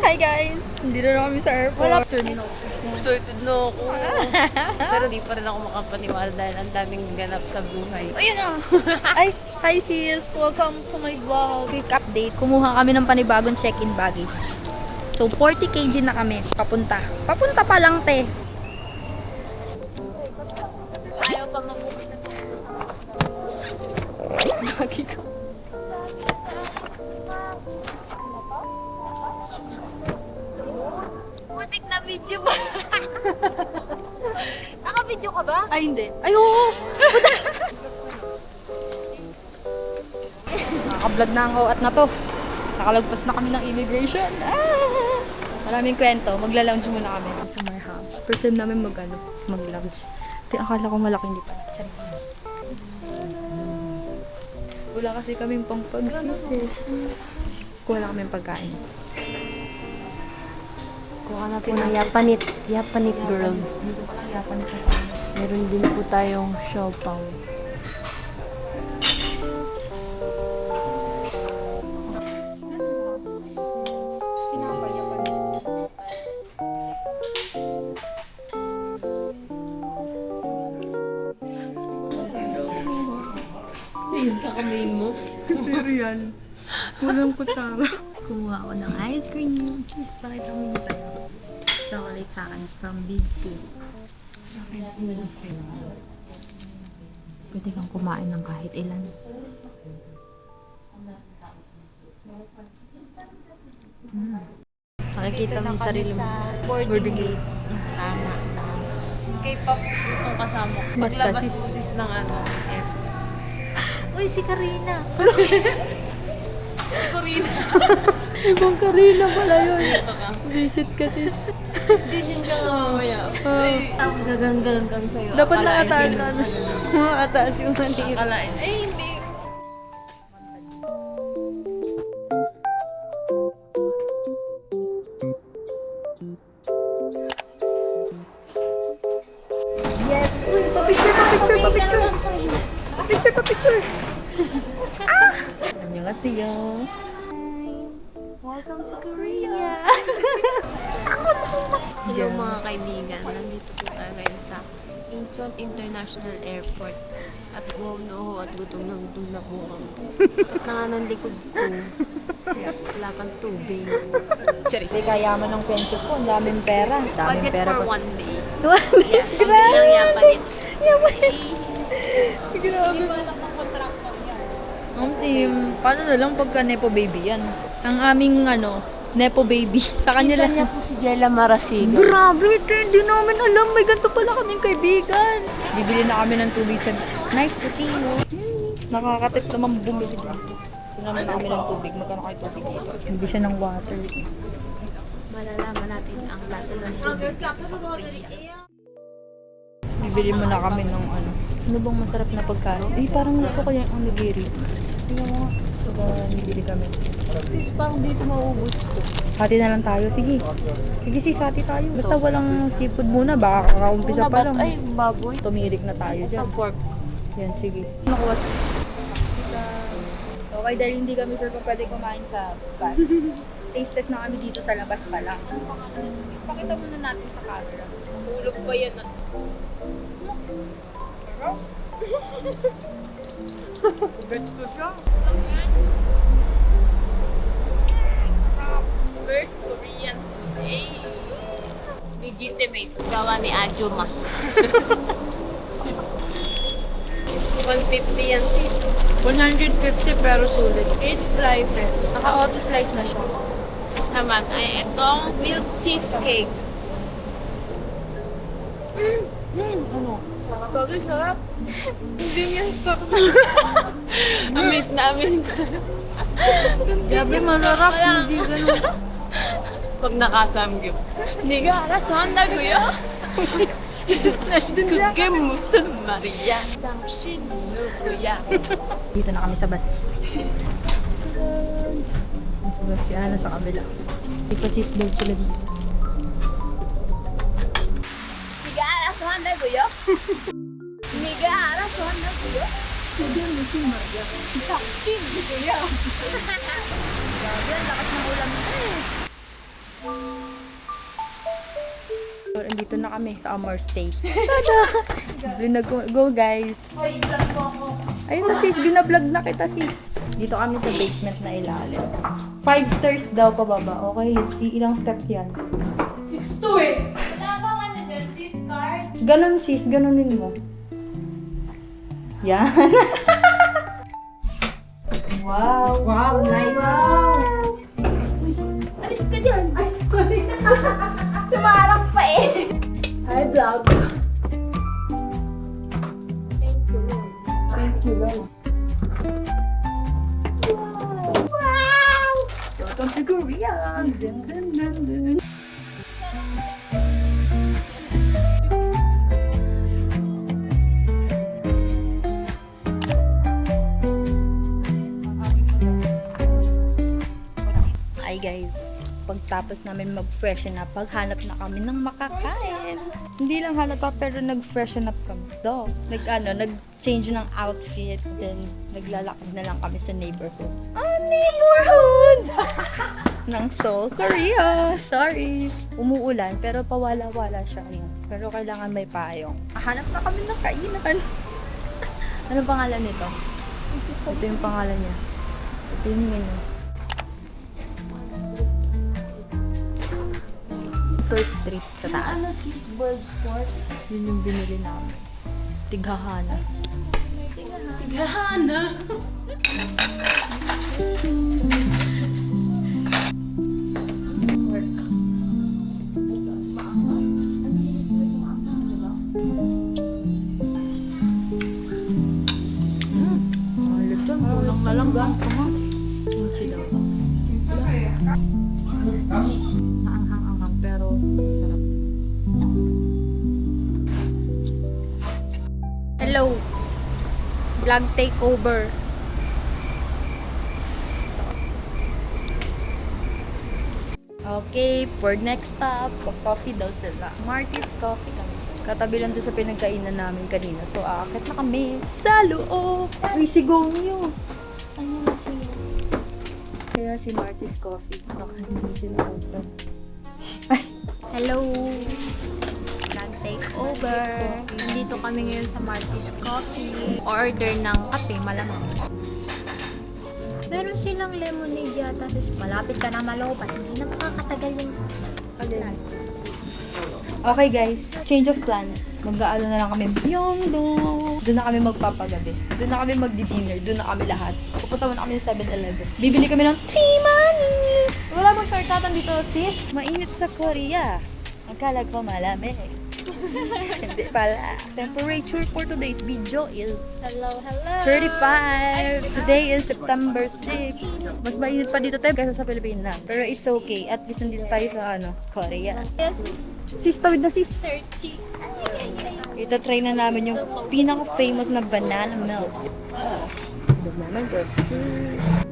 Hi guys! Hindi na kami sa airport. Excited na ako. Pero di pa rin ako makapaniwala dahil ang daming ganap sa buhay. Ayun na! Ay, hi sis! Welcome to my vlog. Quick update. Kumuha kami ng panibagong check-in baggage. So, 40 kg na kami. Papunta. Papunta pa lang, te. Ayaw pa mabuhay na ito. Lagi ka. Mutik na video ba? Naka-video ka ba? Ay, hindi. Ay, oo! Nakaka-vlog na ang OAT na to. Nakalagpas na kami ng immigration. Ah! Maraming kwento. Magla-lounge muna kami sa Marham. First time namin mag-lounge. Akala ko malaki, hindi pa. Charis. Wala kasi kaming pang pagsisi. Wala kaming pagkain. Kuha na po ng Yapanit. Yapanit girl. Dito pa lang Yapanit na tayo. Meron din po tayong siopaw. Tinapay Yapanit. Ayun ka kamay mo. Pero yan. Walang kutara. Kumuha ako ng ice cream. Sis, pakita mo yung sa'yo. Chocolate sa akin from Big Scoop. Sa akin, pwede kang kumain ng kahit ilan. Makikita mo yung sarili mo. Boarding gate. Tama. K-pop itong kasama. Mas Paglabas kasi- mo sis ng ano. Uy, si Karina. Si Corina. Ibang Karina pala yun. Visit ka sis. Tapos ganyan ka nga mamaya. Tapos gaganggang kami sa'yo. Dapat Akalain nakataas sino- na. Nakataas yung nanira. Akalain. Eh, hindi. Yes! Uy, pa-picture, pa-picture, pa-picture! Pa-picture, pa-picture! Ah! 안녕하세요. Welcome to Korea. Hello mga kaibigan. Nandito po tayo ngayon sa Incheon International Airport. At wow no ho at gutom na po kami. Sakit na nga ng likod ko. Wala pang tubig. Charis. Hindi kayaman ng friendship ko. Ang daming pera. Daming Budget pera for pa. one day. Yeah, Pambili lang yapanit. Grabe. Sim, paano na lang pagka Nepo Baby yan? Ang aming Nepo Baby. Sa kanya Pinsan lang. niya po si Jella Marasigan. Grabe, hindi namin alam. May ganito pala kaming kaibigan. Bibili na kami ng tubig sa... Nice to see you. Nakakatip naman bumili dito. Tingnan na kami ng tubig. Magkano kayo tubig dito? Hindi siya ng water. Malalaman natin ang lasa ng tubig dito sa Korea. Bibili mo na kami ng ano. Ano bang masarap na pagkain? Eh, parang gusto ko yung onigiri. Tingnan mo nga. So, bibili kami. Sis, parang dito maubos ko. Hati na lang tayo. Sige. Sige sis, hati tayo. Basta walang seafood muna. Baka kakaumpisa pa lang. Ay, baboy. Tumirik na tayo dyan. Ito pork. Yan, sige. Nakuha sa... Okay, dahil hindi kami sure kung pwede kumain sa bus. Taste test na kami dito sa labas pa lang. Pakita muna natin sa camera. Hulog pa yan at Gets ko siya. first Korean food. Legitimate. Gawa ni Ajuma. 150 yan sis. 150 pero sulit. 8 slices. Naka-auto slice na siya. Naman ay itong milk cheesecake. Ano? Sorry, sarap. Hindi niya stop. Amiss namin. Grabe, masarap. Hindi ganun. Pag nakasamgyup. Hindi ka alasan na kuya. Nandun lang. 그게 무슨 말이야? 당신 누구야? Dito na kami sa bus. Sa bus yan, nasa kabila. May pa-seatbelt sila dito. 네가 알아서 한다고요? 네가 알아서 한다고요? Hindi, musin Maria. 당신 누구야? Grabe, ang lakas ng ulam nito eh. andito na kami sa Amor Stay. Tada! Go guys. Ayun na sis, binablog na kita sis. Dito kami sa basement na ilalim. 5 stairs daw pababa. Okay, let's see. Ilang steps yan? 6'2" eh. Wala bang ano dyan, sis card? Ganon sis, ganonin mo. Yan. Wow. Wow, nice. Wow. Alis ka dyan. Ay, sorry. Sumarap pa eh. Hi, vlog. Thank you, Lord. Wow! Welcome to Korea! Dun, dun, dun, dun. Hi guys! Pagtapos namin mag-freshen up, paghanap na kami ng makakain. Hindi lang halata pero nag-freshen up kami. Nag-change ng outfit. Then, naglalakad na lang kami sa neighborhood. Neighborhood! ng Seoul, Korea. Sorry. Umuulan pero pawala-wala siya ngayon. Pero kailangan may payong. Hanap na kami ng kainan. Anong pangalan nito? Ito yung pangalan niya. Ito yung menu. First street sa taas. Ano sis, bird port? Yun yung binili namin. Tighahana. Tigahana. Work. Alit yan. Kulang na lang bang kamas. Kimchi daw to. Maanghang-anghang pero sarap. Hello. Vlog takeover. Okay, for next stop, coffee daw sila. Marty's Coffee kami. Katabi lang doon sa pinagkainan namin kanina. So, aakit na kami sa loob. Uy, si Gomyo. Ano na siya? Kaya si Marty's Coffee. Baka hindi sila open. Hello! Vlog takeover. Nandito kami ngayon sa Marty's Coffee. Order ng kape, malamang. Meron silang lemonade yata, sis. Malapit ka na malobat. Hindi na makakatagal yung... Alin? Okay guys, change of plans. Mag-aalo na lang kami Myeongdo. Doon na kami magpapagabi. Doon na kami magdi-dinner. Doon na kami lahat. Pupunta muna kami sa 7-Eleven. Bibili kami ng tea money! Wala bang shortcutan dito, sis? Mainit sa Korea. Akala ko malamig. Hindi pala. Temperature for today's video is Hello, hello! 35. Today is September 6. Mas mainit pa dito tayo kaysa sa Pilipinas. Pero it's okay. At least nandito tayo sa Korea. Yes, Sis, tawid na sis. 30. Ita-try na namin yung pinaka-famous na banana milk. Banana milk.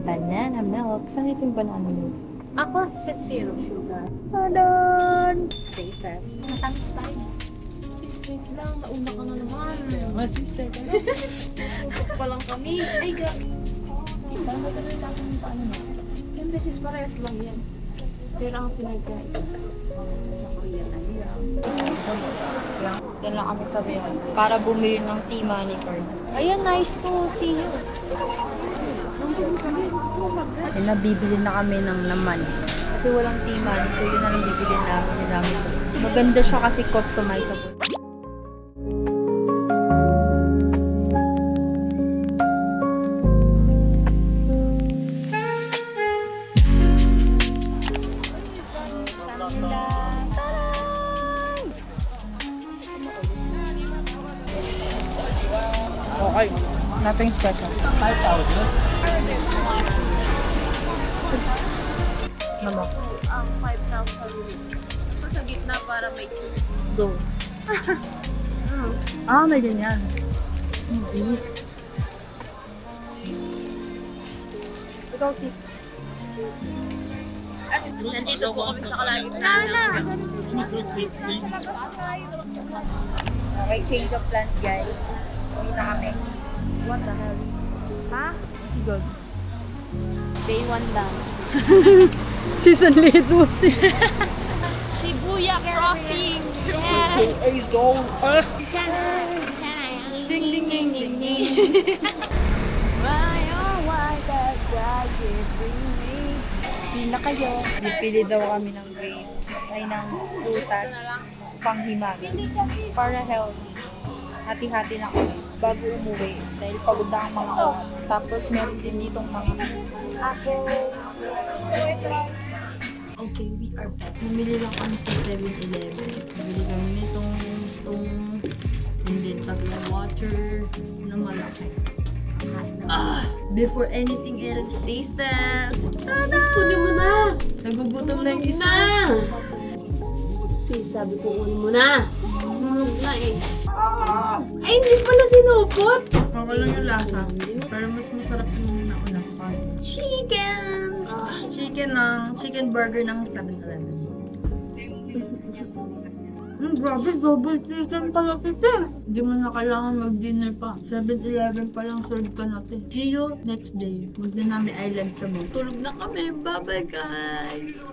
Banana milk. Saan ito yung banana milk? Ako sa zero sugar. Tadaan! Taste test. Matamis pa rin. Sis, wait lang. Nauna ka na naman. Mga sister ka na. Usok pa lang kami. Ay, parang may kami tapos sa ano na. Siyempre sis, parehas lang yan. Pero ang pinagkaiba sa Korean, ano lang. Yan lang kami sabihan. Para bumili ng tea money card. Ayan, nice to see you. Ay, nabibili na kami ng laman. Kasi walang tea money, so yun na lang bibili namin. Maganda siya kasi customizable. Okay. Nothing special. 5,000. Ano? 5,000. Ito sa gitna para may cheese. Go. May ganyan. Hindi. Ikaw sis. Nandito po kami sa kalagitnaan. Okay, change of plans guys. Uwi na kami. What the hell? Ha? Good. Day 1 lang. Season lead mo si... Shibuya Crossing! Yeah! AKA Zone. Tiyan! Ding ding ding ding ding. Why, oh, why does God give me? Sino kayo? Bipili daw kami ng grapes, ay ng prutas, panghimagas, para healthy. Hati-hati na kami bago umuwi dahil pagod na ang mga oras. Tapos meron din ditong mga Okay, we are back. Bumili lang kami sa 7-Eleven. Bumili kami nitong and then tatlong water na malaki. Before anything else, taste test! Tada! Kunin mo na! Nagugutom na yung isa. Na! Sabi ko kunin mo na! Hulog na eh. Ay, hindi pala sinupot! Okay lang yung lasa. Pero mas masarap yung nauna. Chicken! Chicken burger ng 7-Eleven. Grabe, double chicken pala kita. Hindi mo na kailangan mag-dinner pa. 7-Eleven pa lang serve ka natin. See you next day. Magna namin island kami. Tulog na kami. Bye-bye guys!